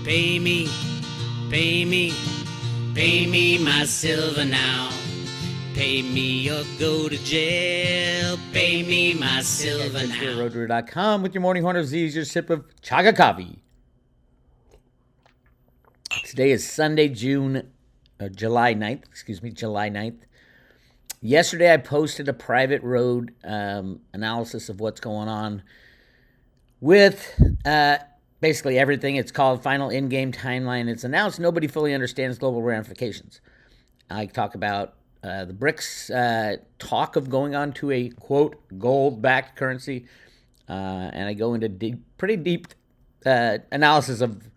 Pay me, pay me, pay me my silver now. Pay me or go to jail. Pay me my silver now. RoadRunner.com with your morning horn of Z's, your sip of chaga coffee. Today is Sunday, July 9th. Yesterday I posted a private road analysis of what's going on with basically everything. It's called Final Endgame Timeline. It's announced nobody fully understands global ramifications. I talk about the BRICS talk of going on to a, quote, gold-backed currency. And I go into pretty deep analysis of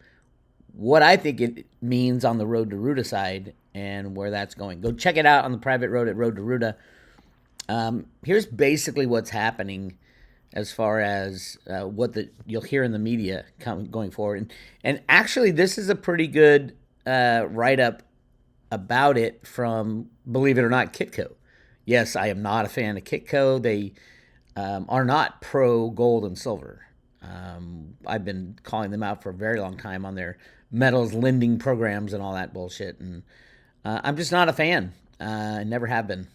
what I think it means on the Road to Ruta side and where that's going. Go check it out on the private road at Road to Ruta. Here's basically what's happening as far as what you'll hear in the media going forward. And actually, this is a pretty good write-up about it from, believe it or not, Kitco. Yes, I am not a fan of Kitco. They are not pro gold and silver. I've been calling them out for a very long time on their metals lending programs and all that bullshit. And I'm just not a fan. I never have been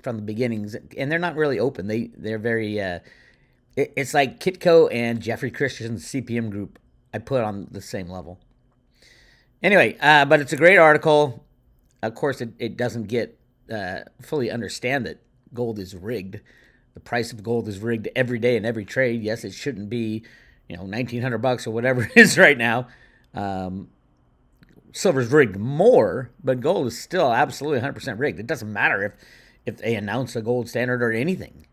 from the beginnings. And they're not really open. They're very... it's like Kitco and Jeffrey Christian's CPM group I put on the same level. Anyway, but it's a great article. Of course, it doesn't get fully understand that gold is rigged. The price of gold is rigged every day in every trade. Yes, it shouldn't be, $1,900 or whatever it is right now. Silver's rigged more, but gold is still absolutely 100% rigged. It doesn't matter if they announce a gold standard or anything.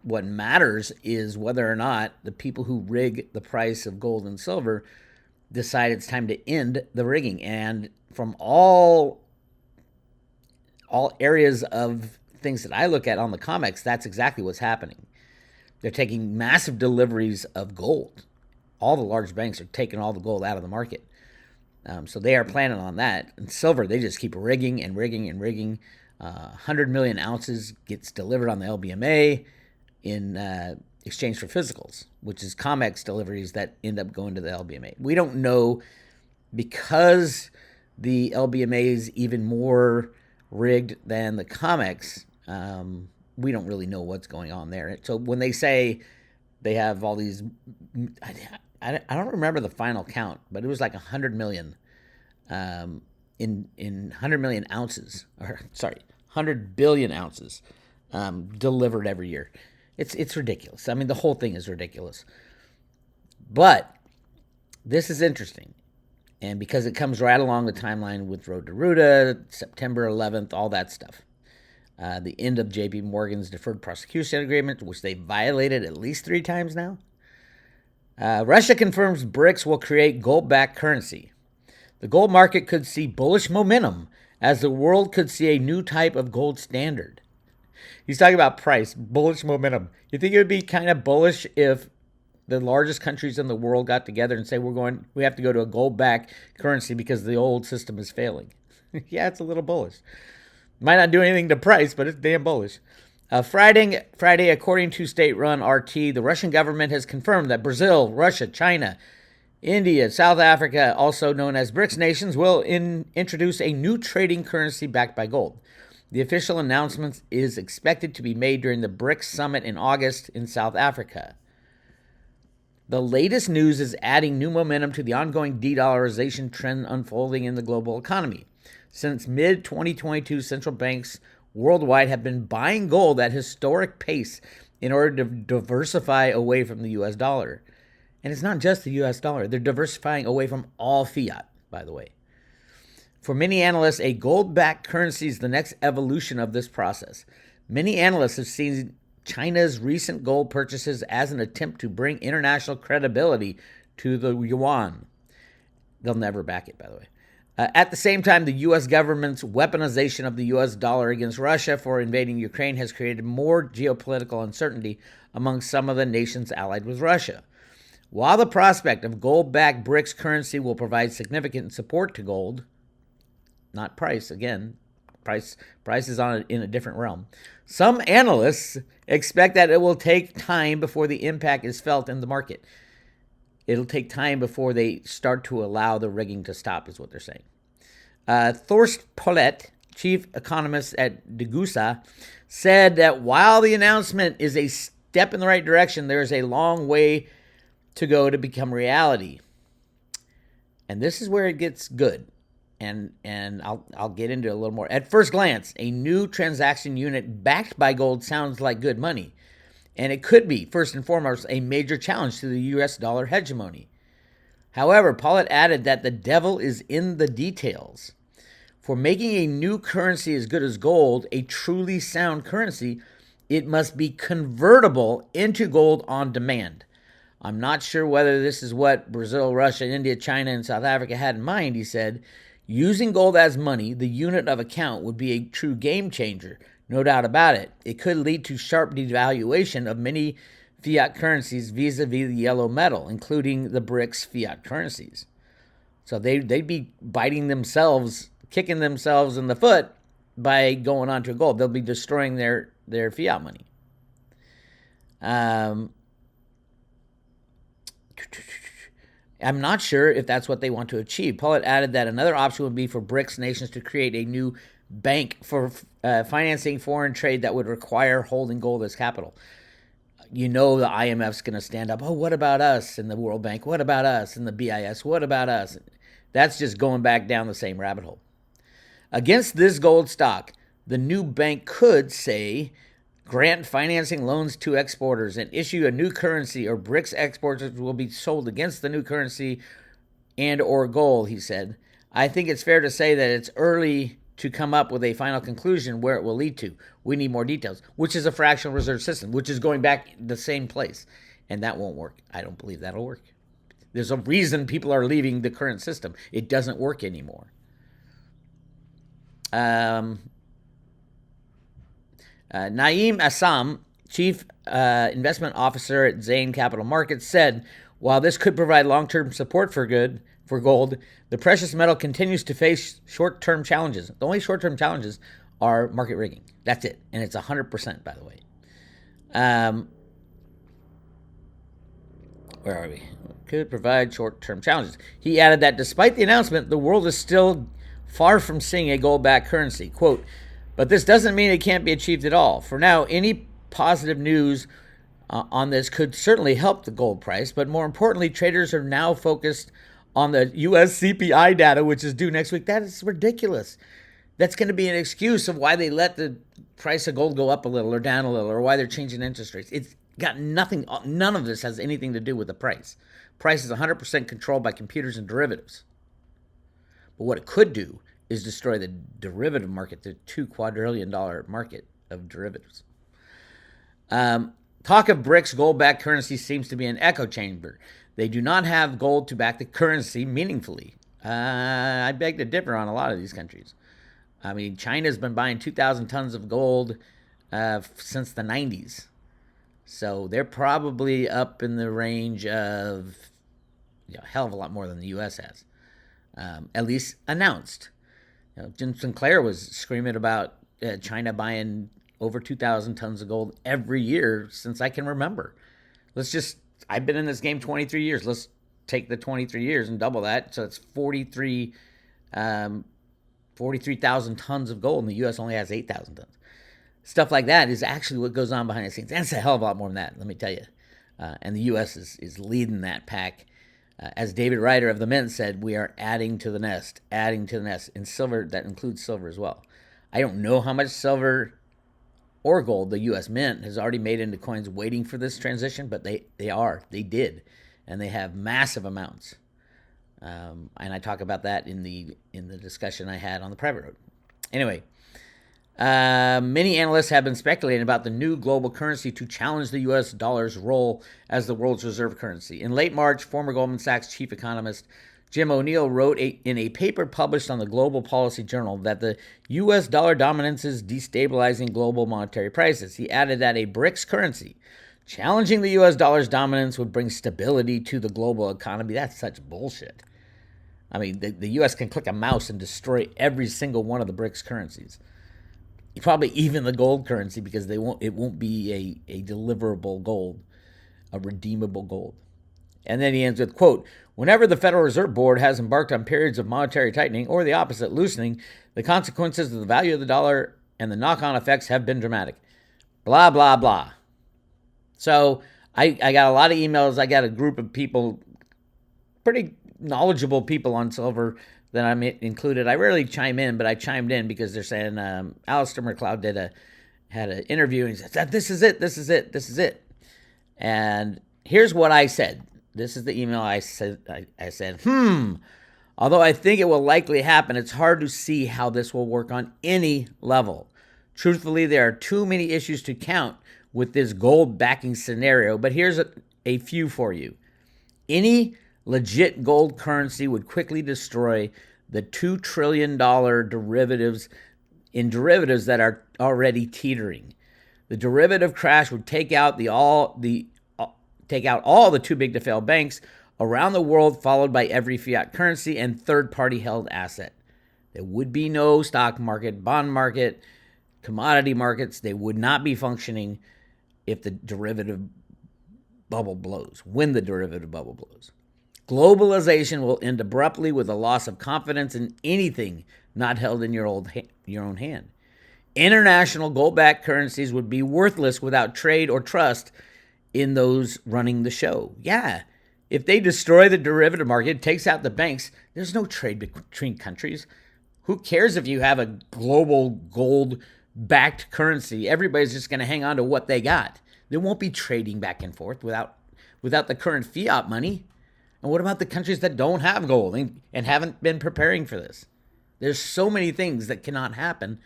What matters is whether or not the people who rig the price of gold and silver decide it's time to end the rigging. And from all areas of things that I look at on the COMEX, that's exactly what's happening. They're taking massive deliveries of gold. All the large banks are taking all the gold out of the market. So they are planning on that. And silver, they just keep rigging and rigging and rigging. 100 million ounces gets delivered on the LBMA in exchange for physicals, which is COMEX deliveries that end up going to the LBMA. We don't know, because the LBMA is even more rigged than the COMEX. We don't really know what's going on there. So when they say they have all these, I don't remember the final count, but it was like 100 million in 100 million ounces, 100 billion ounces delivered every year. It's ridiculous. I mean, the whole thing is ridiculous. But this is interesting. And because it comes right along the timeline with Road to Ruta, September 11th, all that stuff. The end of J.P. Morgan's deferred prosecution agreement, which they violated at least 3 times now. Russia confirms BRICS will create gold-backed currency. The gold market could see bullish momentum as the world could see a new type of gold standard. He's talking about price, bullish momentum. You think it would be kind of bullish if the largest countries in the world got together and say we have to go to a gold-backed currency because the old system is failing? Yeah, it's a little bullish. Might not do anything to price, but it's damn bullish. Friday, according to state-run RT, the Russian government has confirmed that Brazil, Russia, China, India, South Africa, also known as BRICS nations, will introduce a new trading currency backed by gold. The official announcement is expected to be made during the BRICS summit in August in South Africa. The latest news is adding new momentum to the ongoing de-dollarization trend unfolding in the global economy. Since mid-2022, central banks worldwide have been buying gold at historic pace in order to diversify away from the U.S. dollar. And it's not just the U.S. dollar. They're diversifying away from all fiat, by the way. For many analysts, a gold-backed currency is the next evolution of this process. Many analysts have seen China's recent gold purchases as an attempt to bring international credibility to the yuan. They'll never back it, by the way. At the same time, the U.S. government's weaponization of the U.S. dollar against Russia for invading Ukraine has created more geopolitical uncertainty among some of the nations allied with Russia. While the prospect of gold-backed BRICS currency will provide significant support to gold, not price, again, price is in a different realm. Some analysts expect that it will take time before the impact is felt in the market. It'll take time before they start to allow the rigging to stop, is what they're saying. Thorst Pollett, chief economist at Degussa, said that while the announcement is a step in the right direction, there is a long way to go to become reality. And this is where it gets good. And I'll get into it a little more. At first glance, a new transaction unit backed by gold sounds like good money. And it could be, first and foremost, a major challenge to the U.S. dollar hegemony. However, Pollett added that the devil is in the details. For making a new currency as good as gold a truly sound currency, it must be convertible into gold on demand. I'm not sure whether this is what Brazil, Russia, India, China, and South Africa had in mind, he said. Using gold as money, the unit of account, would be a true game changer. No doubt about it. It could lead to sharp devaluation of many fiat currencies vis-a-vis the yellow metal, including the BRICS fiat currencies. So they'd be biting themselves, kicking themselves in the foot by going on to gold. They'll be destroying their fiat money. I'm not sure if that's what they want to achieve. Pollett added that another option would be for BRICS nations to create a new bank for financing foreign trade that would require holding gold as capital. You know the IMF's going to stand up. Oh, what about us? And the World Bank, what about us? And the BIS, what about us? That's just going back down the same rabbit hole. Against this gold stock, the new bank could, say, grant financing loans to exporters and issue a new currency, or BRICS exporters will be sold against the new currency and or gold, he said. I think it's fair to say that it's early to come up with a final conclusion where it will lead to. We need more details, which is a fractional reserve system, which is going back the same place. And that won't work. I don't believe that'll work. There's a reason people are leaving the current system. It doesn't work anymore. Naeem Assam, chief investment officer at Zain Capital Markets, said, while this could provide long-term support for gold, the precious metal continues to face short-term challenges. The only short-term challenges are market rigging. That's it. And it's 100%, by the way. Where are we? Could provide short-term challenges. He added that despite the announcement, the world is still far from seeing a gold-backed currency. Quote, but this doesn't mean it can't be achieved at all. For now, any positive news on this could certainly help the gold price, but more importantly, traders are now focused on the U.S. CPI data, which is due next week. That is ridiculous. That's going to be an excuse of why they let the price of gold go up a little or down a little, or why they're changing interest rates. It's got nothing, none of this has anything to do with the price. Price is 100% controlled by computers and derivatives. But what it could do is destroy the derivative market, the $2 quadrillion market of derivatives. Talk of BRICS gold-backed currency seems to be an echo chamber. They do not have gold to back the currency meaningfully. I beg to differ on a lot of these countries. I mean, China's been buying 2,000 tons of gold since the 90s. So they're probably up in the range of a hell of a lot more than the U.S. has, at least announced. Jim Sinclair was screaming about China buying over 2,000 tons of gold every year since I can remember. I've been in this game 23 years. Let's take the 23 years and double that. So it's 43,000 tons of gold, and the U.S. only has 8,000 tons. Stuff like that is actually what goes on behind the scenes. And it's a hell of a lot more than that, let me tell you. And the U.S. is leading that pack. As David Ryder of the Mint said, we are adding to the nest. In silver, that includes silver as well. I don't know how much silver or gold the U.S. Mint has already made into coins waiting for this transition, but they did, and they have massive amounts. And I talk about that in the discussion I had on the private road. Anyway, many analysts have been speculating about the new global currency to challenge the U.S. dollar's role as the world's reserve currency. In late March, former Goldman Sachs chief economist Jim O'Neill wrote in a paper published on the Global Policy Journal that the U.S. dollar dominance is destabilizing global monetary prices. He added that a BRICS currency challenging the U.S. dollar's dominance would bring stability to the global economy. That's such bullshit. I mean, the U.S. can click a mouse and destroy every single one of the BRICS currencies. Probably even the gold currency, because it won't be a deliverable gold, a redeemable gold. And then he ends with, quote, whenever the Federal Reserve Board has embarked on periods of monetary tightening or the opposite, loosening, the consequences of the value of the dollar and the knock-on effects have been dramatic. Blah, blah, blah. So I got a lot of emails. I got a group of people, pretty knowledgeable people on silver that I'm included. I rarely chime in, but I chimed in because they're saying Alistair McLeod had an interview and he said, this is it. And here's what I said. This is the email I said. I said, although I think it will likely happen, it's hard to see how this will work on any level. Truthfully, there are too many issues to count with this gold backing scenario, but here's a few for you. Any legit gold currency would quickly destroy the $2 trillion derivatives that are already teetering. The derivative crash would take out all the too big to fail banks around the world, followed by every fiat currency and third-party held asset. There would be no stock market, bond market, commodity markets. They would not be functioning if the derivative bubble blows, when the derivative bubble blows. Globalization will end abruptly with a loss of confidence in anything not held in your own hand. International gold-backed currencies would be worthless without trade or trust in those running the show. Yeah, if they destroy the derivative market, takes out the banks, there's no trade between countries. Who cares if you have a global gold-backed currency? Everybody's just going to hang on to what they got. There won't be trading back and forth without the current fiat money. And what about the countries that don't have gold and haven't been preparing for this? There's so many things that cannot happen.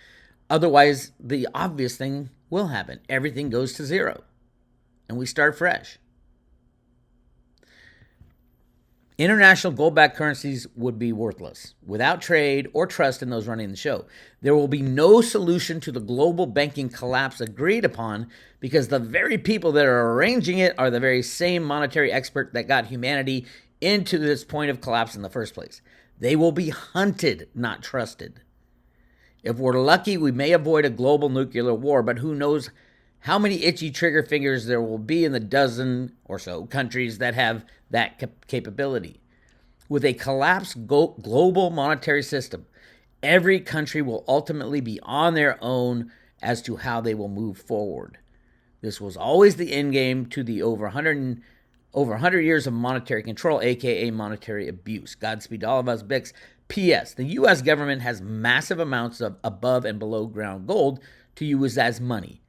Otherwise, the obvious thing will happen. Everything goes to zero. And we start fresh. International gold-backed currencies would be worthless without trade or trust in those running the show. There will be no solution to the global banking collapse agreed upon because the very people that are arranging it are the very same monetary expert that got humanity into this point of collapse in the first place. They will be hunted, not trusted. If we're lucky, we may avoid a global nuclear war, but who knows how many itchy trigger fingers there will be in the dozen or so countries that have that capability. With a collapsed global monetary system, every country will ultimately be on their own as to how they will move forward. This was always the end game to the over 100 years of monetary control, aka monetary abuse. Godspeed to all of us, Bix. P.S. The U.S. government has massive amounts of above and below ground gold to use as money.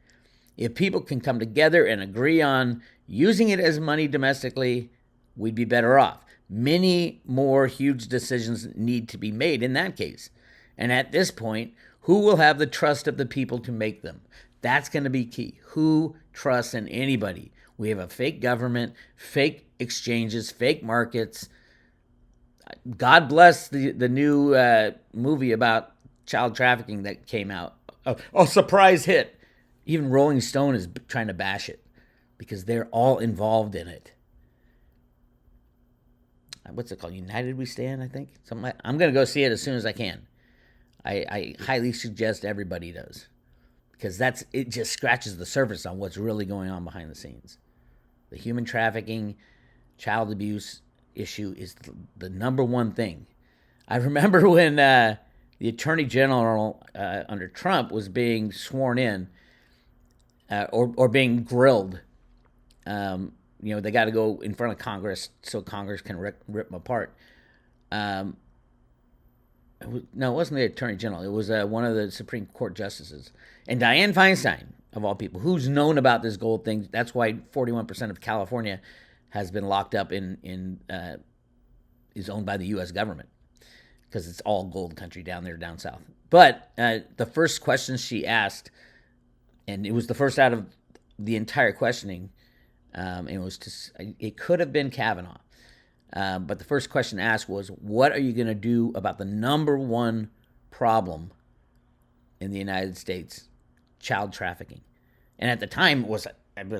If people can come together and agree on using it as money domestically, we'd be better off. Many more huge decisions need to be made in that case. And at this point, who will have the trust of the people to make them? That's going to be key. Who trusts in anybody? We have a fake government, fake exchanges, fake markets. God bless the new movie about child trafficking that came out. Oh, surprise hit. Even Rolling Stone is trying to bash it because they're all involved in it. What's it called? United We Stand, I think. I'm going to go see it as soon as I can. I highly suggest everybody does because it just scratches the surface on what's really going on behind the scenes. The human trafficking, child abuse issue is the number one thing. I remember when the Attorney General under Trump was being sworn in or being grilled. They got to go in front of Congress so Congress can rip them apart. No, it wasn't the Attorney General. It was one of the Supreme Court justices. And Dianne Feinstein, of all people, who's known about this gold thing. That's why 41% of California has been locked up is owned by the U.S. government because it's all gold country down there, down south. But the first question she asked, and it was the first out of the entire questioning, it could have been Kavanaugh. But the first question asked was, what are you going to do about the number one problem in the United States, child trafficking? And at the time, I was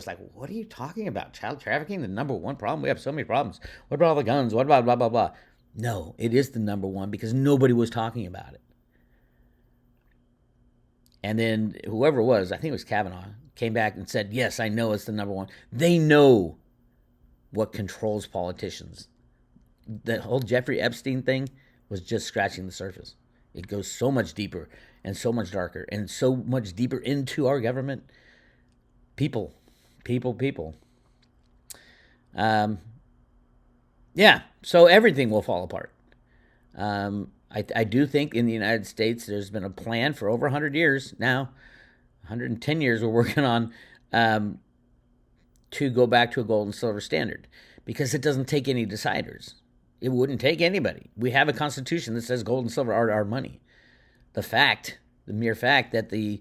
like, what are you talking about? Child trafficking, the number one problem? We have so many problems. What about all the guns? What about blah, blah, blah? No, it is the number one because nobody was talking about it. And then whoever it was, I think it was Kavanaugh, came back and said, yes, I know it's the number one. They know what controls politicians. The whole Jeffrey Epstein thing was just scratching the surface. It goes so much deeper and so much darker and so much deeper into our government. People. Yeah, so everything will fall apart. I do think in the United States there's been a plan for over 100 years now, 110 years we're working on, to go back to a gold and silver standard, because it doesn't take any deciders. It wouldn't take anybody. We have a constitution that says gold and silver are our money. The mere fact that the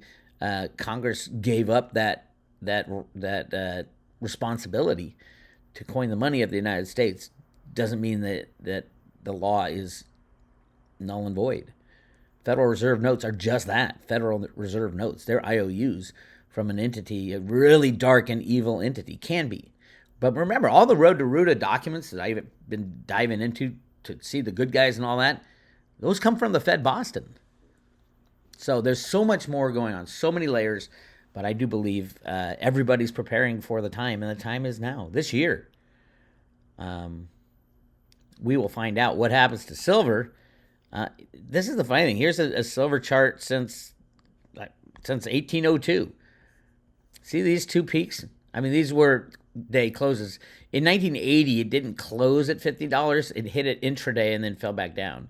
Congress gave up that responsibility to coin the money of the United States doesn't mean that the law is null and void. Federal Reserve notes are just that, Federal Reserve notes. They're IOUs from an entity, a really dark and evil entity, can be. But remember, all the Road to Ruta documents that I've been diving into to see the good guys and all that, those come from the Fed Boston. So there's so much more going on, so many layers, but I do believe everybody's preparing for the time, and the time is now, this year. We will find out what happens to silver. This is the funny thing. Here's a silver chart since 1802. See these two peaks? I mean, these were day closes. In 1980, it didn't close at $50. It hit it intraday and then fell back down.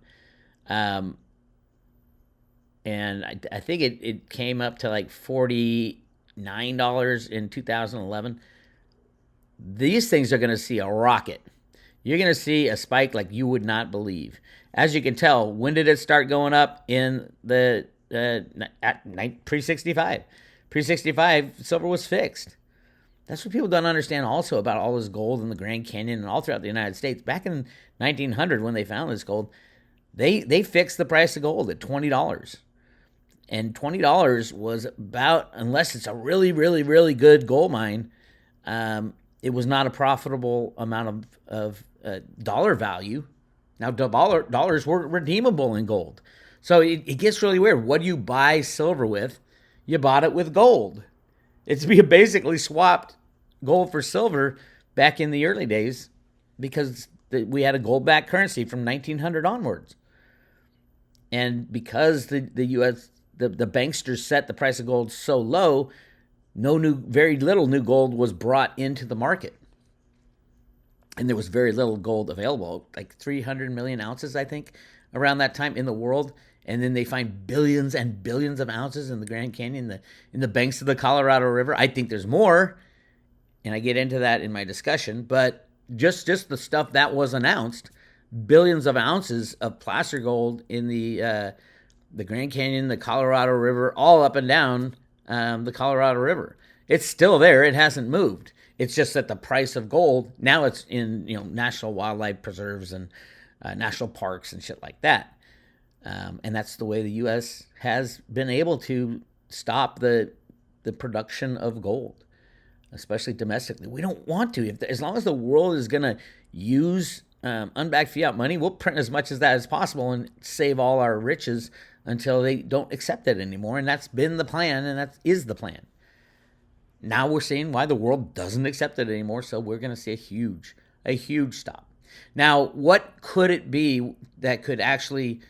And I think it came up to like $49 in 2011. These things are going to see a rocket. You're going to see a spike like you would not believe. As you can tell, when did it start going up? In the pre-65. Pre-65, silver was fixed. That's what people don't understand also about all this gold in the Grand Canyon and all throughout the United States. Back in 1900, when they found this gold, they fixed the price of gold at $20. And $20 was about, unless it's a really, really, really good gold mine, it was not a profitable amount of dollar value. Now, dollars were redeemable in gold. So it gets really weird. What do you buy silver with? You bought it with gold. You basically swapped gold for silver back in the early days, because we had a gold-backed currency from 1900 onwards. And because the U.S., the banksters set the price of gold so low, very little new gold was brought into the market. And there was very little gold available, like 300 million ounces, I think, around that time in the world. And then they find billions and billions of ounces in the Grand Canyon, in the banks of the Colorado River. I think there's more, and I get into that in my discussion. But just the stuff that was announced, billions of ounces of placer gold in the Grand Canyon, the Colorado River, all up and down the Colorado River. It's still there. It hasn't moved. It's just that the price of gold, now it's in national wildlife preserves and national parks and shit like that. And that's the way the U.S. has been able to stop the production of gold, especially domestically. We don't want to. As long as the world is going to use unbacked fiat money, we'll print as much of that as possible and save all our riches until they don't accept it anymore. And that's been the plan, and that is the plan. Now we're seeing why the world doesn't accept it anymore, so we're going to see a huge stop. Now, what could it be that could actually,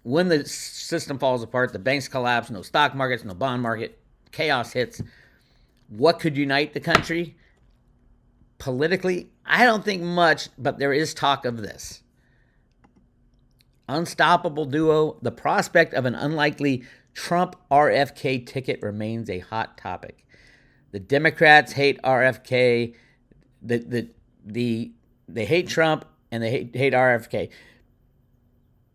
when the system falls apart, the banks collapse, no stock markets, no bond market, chaos hits, what could unite the country? Politically, I don't think much, but there is talk of this. Unstoppable duo, the prospect of an unlikely Trump RFK ticket remains a hot topic. The Democrats hate RFK, they hate Trump, and they hate RFK.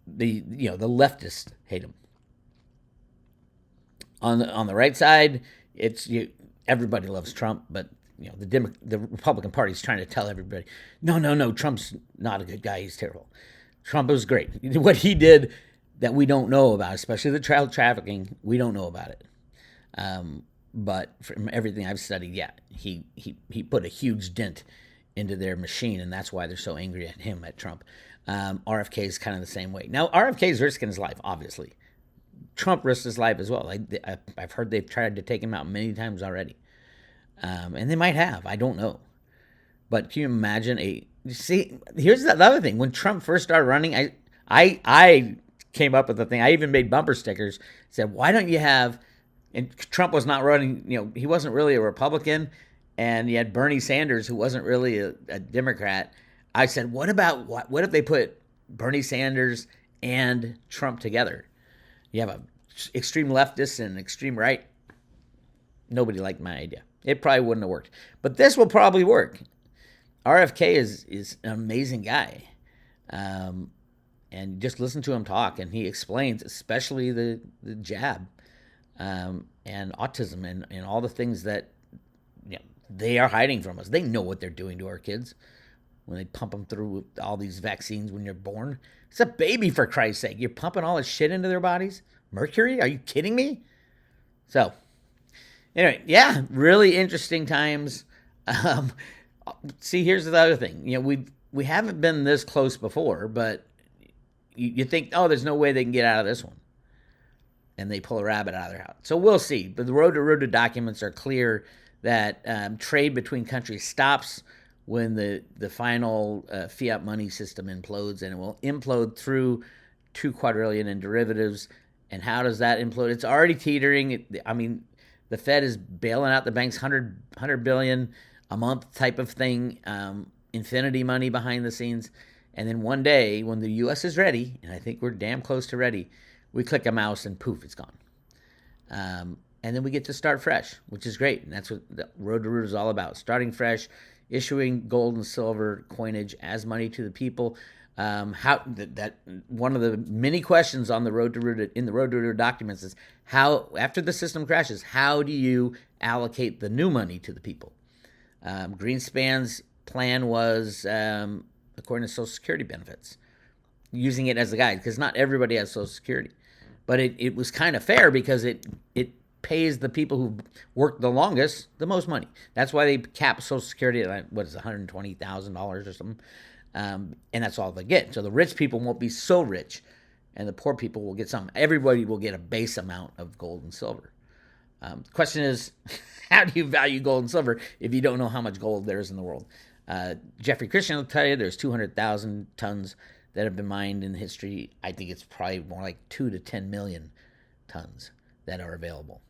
The leftists hate him. On the right side, everybody loves Trump, but the Republican Party is trying to tell everybody, no, Trump's not a good guy. He's terrible. Trump was great. What he did that we don't know about, especially the child trafficking, we don't know about it. But from everything I've studied, yeah, he put a huge dent into their machine, and that's why they're so angry at him, at Trump. RFK is kind of the same way. Now, RFK is risking his life, obviously. Trump risked his life as well. I've heard they've tried to take him out many times already. And they might have. I don't know. But can you imagine see, here's the other thing. When Trump first started running, I came up with the thing. I even made bumper stickers. Said, why don't you have, and Trump was not running, he wasn't really a Republican, and you had Bernie Sanders, who wasn't really a Democrat. I said, what if they put Bernie Sanders and Trump together? You have an extreme leftist and an extreme right. Nobody liked my idea. It probably wouldn't have worked. But this will probably work. RFK is an amazing guy. And just listen to him talk, and he explains, especially the jab and autism and all the things that they are hiding from us. They know what they're doing to our kids when they pump them through with all these vaccines when you're born. It's a baby, for Christ's sake. You're pumping all this shit into their bodies? Mercury? Are you kidding me? So, anyway, yeah, really interesting times. See, here's the other thing. We haven't been this close before, but you think, oh, there's no way they can get out of this one. And they pull a rabbit out of their hat. So we'll see. But the road to Ruta documents are clear that trade between countries stops when the final fiat money system implodes, and it will implode through 2 quadrillion in derivatives. And how does that implode? It's already teetering. I mean, the Fed is bailing out the banks, 100 billion a month type of thing, infinity money behind the scenes. And then one day, when the U.S. is ready, and I think we're damn close to ready, we click a mouse and poof, it's gone. And then we get to start fresh, which is great. And that's what the Road to Ruta is all about. Starting fresh, issuing gold and silver coinage as money to the people. That one of the many questions on the Road to Ruta, in the Road to Ruta documents, is how, after the system crashes, how do you allocate the new money to the people? Greenspan's plan was, according to Social Security benefits, using it as a guide, because not everybody has Social Security. But it was kind of fair because it pays the people who worked the longest the most money. That's why they cap Social Security at, what is it, $120,000 or something. And that's all they get. So the rich people won't be so rich, and the poor people will get some. Everybody will get a base amount of gold and silver. The question is, how do you value gold and silver if you don't know how much gold there is in the world? Jeffrey Christian will tell you there's 200,000 tons that have been mined in history. I think it's probably more like 2 to 10 million tons that are available.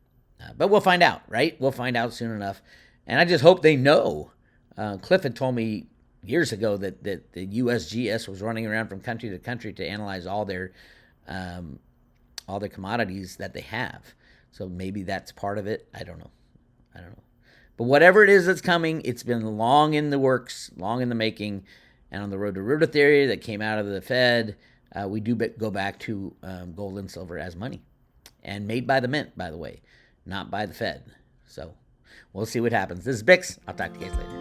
But we'll find out, right? We'll find out soon enough. And I just hope they know. Cliff had told me years ago that the USGS was running around from country to country to analyze all their commodities that they have. So maybe that's part of it. I don't know. But whatever it is that's coming, it's been long in the works, long in the making. And on the Road to Ruta theory that came out of the Fed, we do go back to gold and silver as money. And made by the mint, by the way, not by the Fed. So we'll see what happens. This is Bix. I'll talk to you guys later.